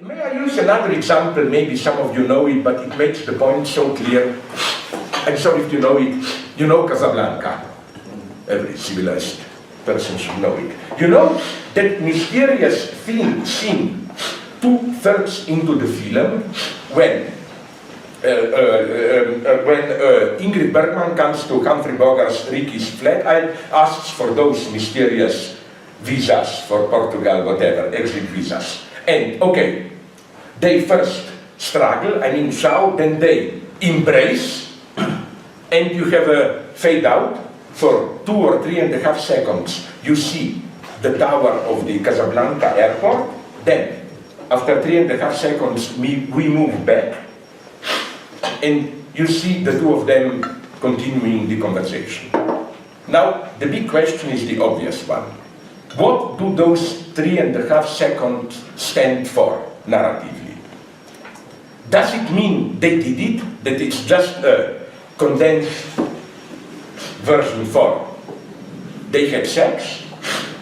May I use another example? Maybe some of you know it, but it makes the point so clear. I'm sorry if you know it. You know Casablanca. Every civilized person should know it. You know that mysterious scene 2/3 into the film when Ingrid Bergman comes to Humphrey Bogart's Ricky's flat and asks for those mysterious visas for Portugal, whatever, exit visas. And okay, they first struggle, I mean shout, then they embrace, and you have a fade out for 2 or 3.5 seconds. You see the tower of the Casablanca airport, then after 3.5 seconds we move back, and you see the two of them continuing the conversation. Now, the big question is the obvious one. What do those 3.5 seconds stand for, narratively? Does it mean they did it, that it's just a condensed version form? They had sex?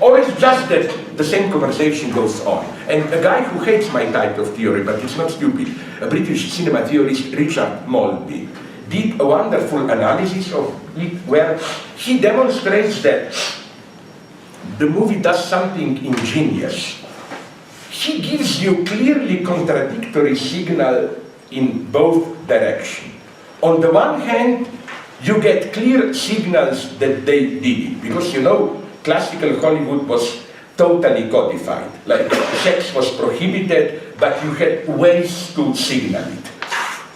Or it's just that the same conversation goes on? And a guy who hates my type of theory, but it's not stupid, a British cinema theorist, Richard Maltby, did a wonderful analysis of it where he demonstrates that the movie does something ingenious. He gives you clearly contradictory signal in both directions. On the one hand, you get clear signals that they did it, because you know, classical Hollywood was totally codified. Like, sex was prohibited, but you had ways to signal it.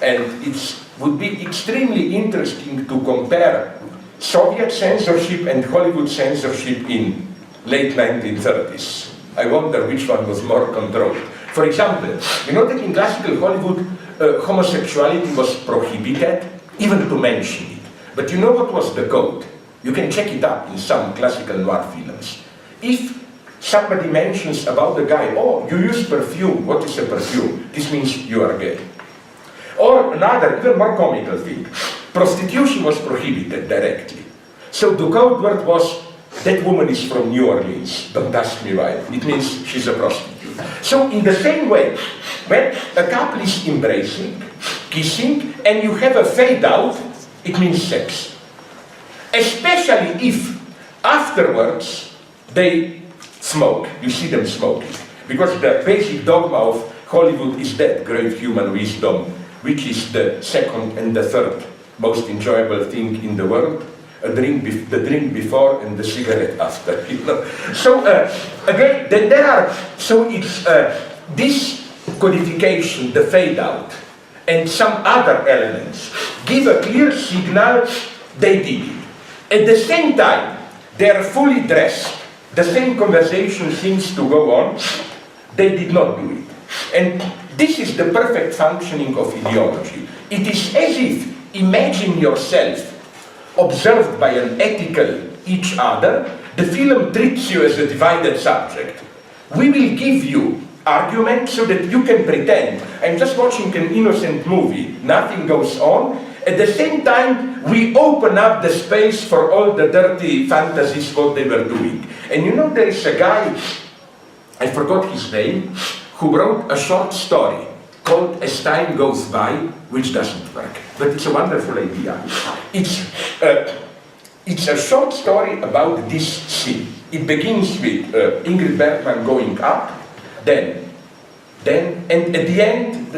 And it would be extremely interesting to compare Soviet censorship and Hollywood censorship in late 1930s. I wonder which one was more controlled. For example, you know that in classical Hollywood, homosexuality was prohibited, even to mention it. But you know what was the code? You can check it up in some classical noir films. If somebody mentions about the guy, oh, you use perfume, what is a perfume? This means you are gay. Or another, even more comical thing, prostitution was prohibited directly. So the code word was, that woman is from New Orleans, don't ask me why. It means she's a prostitute. So in the same way, when a couple is embracing, kissing, and you have a fade out, it means sex. Especially if afterwards they smoke, you see them smoking. Because the basic dogma of Hollywood is that great human wisdom, which is the second and the third most enjoyable thing in the world. The drink before and the cigarette after, you know. So again, then there are, so it's this codification, the fade out, and some other elements give a clear signal they did it. At the same time, they are fully dressed. The same conversation seems to go on. They did not do it. And this is the perfect functioning of ideology. It is as if, imagine yourself observed by an ethical each other, the film treats you as a divided subject. We will give you arguments so that you can pretend I'm just watching an innocent movie, nothing goes on. At the same time, we open up the space for all the dirty fantasies what they were doing. And you know, there is a guy, I forgot his name, who wrote a short story called As Time Goes By, which doesn't work, but it's a wonderful idea. It's a short story about this scene. It begins with Ingrid Bergman going up, then, and at the end,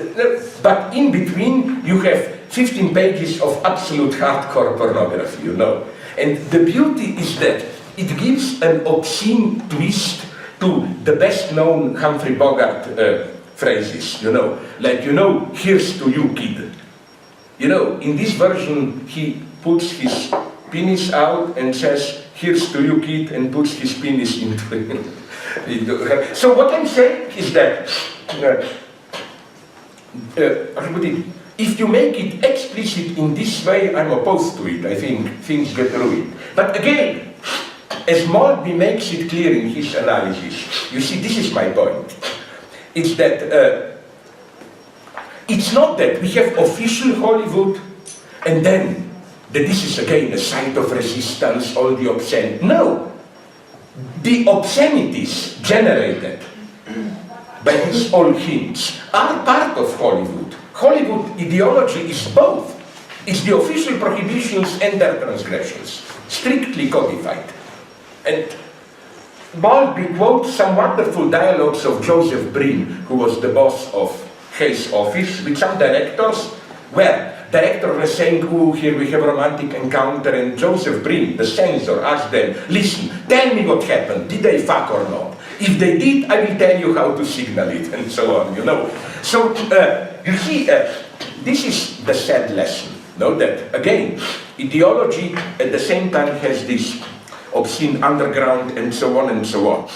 but in between, you have 15 pages of absolute hardcore pornography, you know. And the beauty is that it gives an obscene twist to the best-known Humphrey Bogart phrases, you know, like, you know, here's to you, kid. You know, in this version, he puts his penis out and says, here's to you, kid, and puts his penis into her. So what I'm saying is that, if you make it explicit in this way, I'm opposed to it. I think things get ruined. But again, as Maltby makes it clear in his analysis, you see, this is my point. It's that, it's not that we have official Hollywood and then that this is again a site of resistance, all the obscenity. No, the obscenities generated by these old hints, are part of Hollywood. Hollywood ideology is both. It's the official prohibitions and their transgressions, strictly codified. And Baldby quotes some wonderful dialogues of Joseph Breen, who was the boss of Hayes' office, with some directors, where director was saying, oh, here we have a romantic encounter, and Joseph Breen, the censor, asked them, listen, tell me what happened, did they fuck or not? If they did, I will tell you how to signal it, and so on, you know. So, you see, this is the sad lesson, no? That, again, ideology at the same time has this obscene underground and so on and so on.